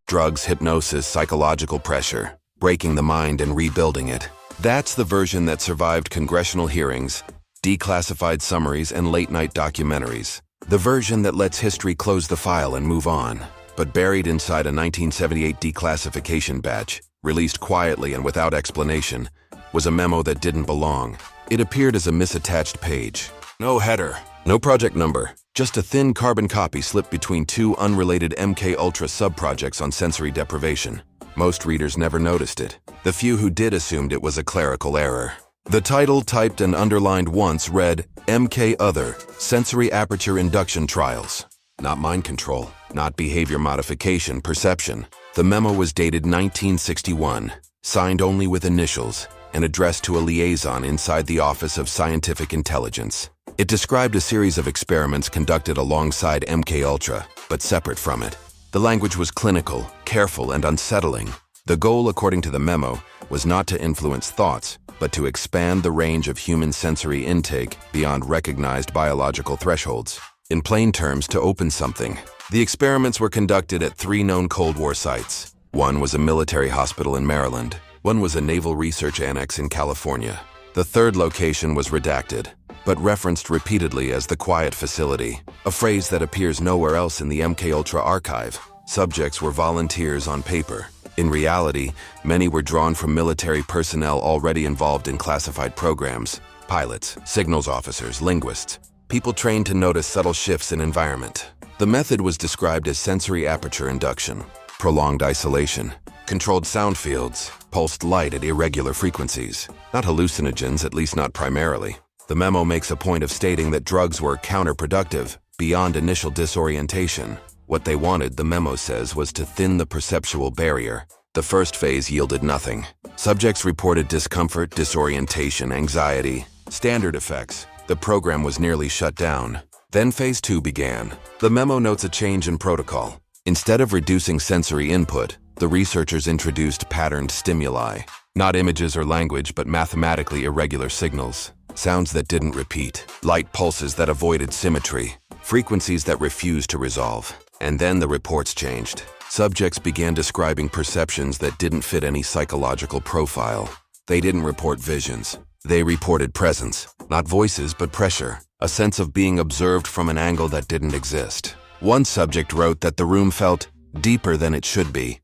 Drugs, hypnosis, psychological pressure, breaking the mind and rebuilding it. That's the version that survived congressional hearings, declassified summaries, and late-night documentaries. The version that lets history close the file and move on. But buried inside a 1978 declassification batch, released quietly and without explanation, was a memo that didn't belong. It appeared as a misattached page. No header, no project number, just a thin carbon copy slipped between two unrelated MK-Ultra subprojects on sensory deprivation. Most readers never noticed it. The few who did assumed it was a clerical error. The title, typed and underlined once, read, MK-Other, Sensory Aperture Induction Trials. Not mind control, not behavior modification, perception. The memo was dated 1961, signed only with initials, and addressed to a liaison inside the Office of Scientific Intelligence. It described a series of experiments conducted alongside MKUltra, but separate from it. The language was clinical, careful, and unsettling. The goal, according to the memo, was not to influence thoughts, but to expand the range of human sensory intake beyond recognized biological thresholds. In plain terms, to open something. The experiments were conducted at 3 known Cold War sites. One was a military hospital in Maryland. One was a naval research annex in California. The third location was redacted, but referenced repeatedly as the Quiet Facility, a phrase that appears nowhere else in the MKUltra archive. Subjects were volunteers on paper. In reality, many were drawn from military personnel already involved in classified programs: pilots, signals officers, linguists, people trained to notice subtle shifts in environment. The method was described as sensory aperture induction, prolonged isolation, controlled sound fields, pulsed light at irregular frequencies. Not hallucinogens, at least not primarily. The memo makes a point of stating that drugs were counterproductive, beyond initial disorientation. What they wanted, the memo says, was to thin the perceptual barrier. The first phase yielded nothing. Subjects reported discomfort, disorientation, anxiety, standard effects. The program was nearly shut down. Then phase 2 began. The memo notes a change in protocol. Instead of reducing sensory input, the researchers introduced patterned stimuli. Not images or language, but mathematically irregular signals. Sounds that didn't repeat. Light pulses that avoided symmetry. Frequencies that refused to resolve. And then the reports changed. Subjects began describing perceptions that didn't fit any psychological profile. They didn't report visions. They reported presence. Not voices, but pressure. A sense of being observed from an angle that didn't exist. One subject wrote that the room felt deeper than it should be.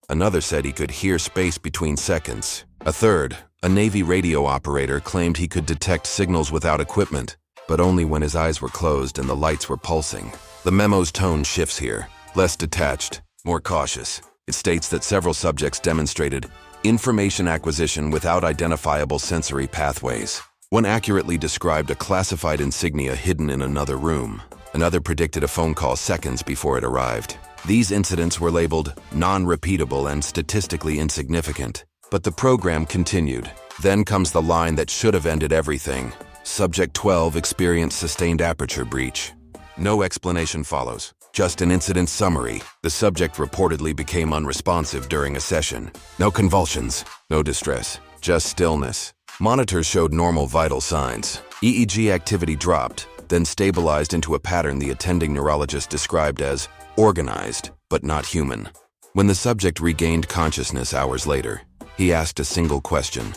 Another said he could hear space between seconds. A third, a Navy radio operator, claimed he could detect signals without equipment, but only when his eyes were closed and the lights were pulsing. The memo's tone shifts here, less detached, more cautious. It states that several subjects demonstrated information acquisition without identifiable sensory pathways. One accurately described a classified insignia hidden in another room. Another predicted a phone call seconds before it arrived. These incidents were labeled non-repeatable and statistically insignificant. But the program continued. Then comes the line that should have ended everything. Subject 12 experienced sustained aperture breach. No explanation follows, just an incident summary. The subject reportedly became unresponsive during a session. No convulsions, no distress, just stillness. Monitors showed normal vital signs. EEG activity dropped, then stabilized into a pattern the attending neurologist described as organized, but not human. When the subject regained consciousness hours later, he asked a single question.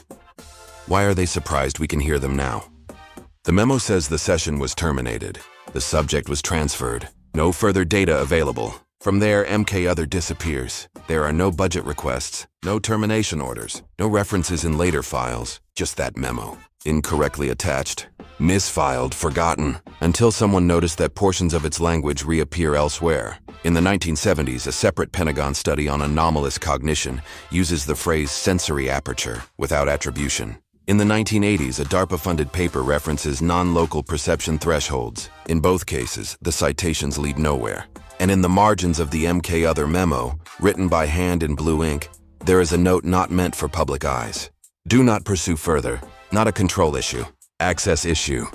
Why are they surprised we can hear them now? The memo says the session was terminated. The subject was transferred. No further data available. From there, MK-Other disappears. There are no budget requests, no termination orders, no references in later files, just that memo. Incorrectly attached, misfiled, forgotten, until someone noticed that portions of its language reappear elsewhere. In the 1970s, a separate Pentagon study on anomalous cognition uses the phrase sensory aperture without attribution. In the 1980s, a DARPA-funded paper references non-local perception thresholds. In both cases, the citations lead nowhere. And in the margins of the MK-Other memo, written by hand in blue ink, there is a note not meant for public eyes. Do not pursue further. Not a control issue. Access issue.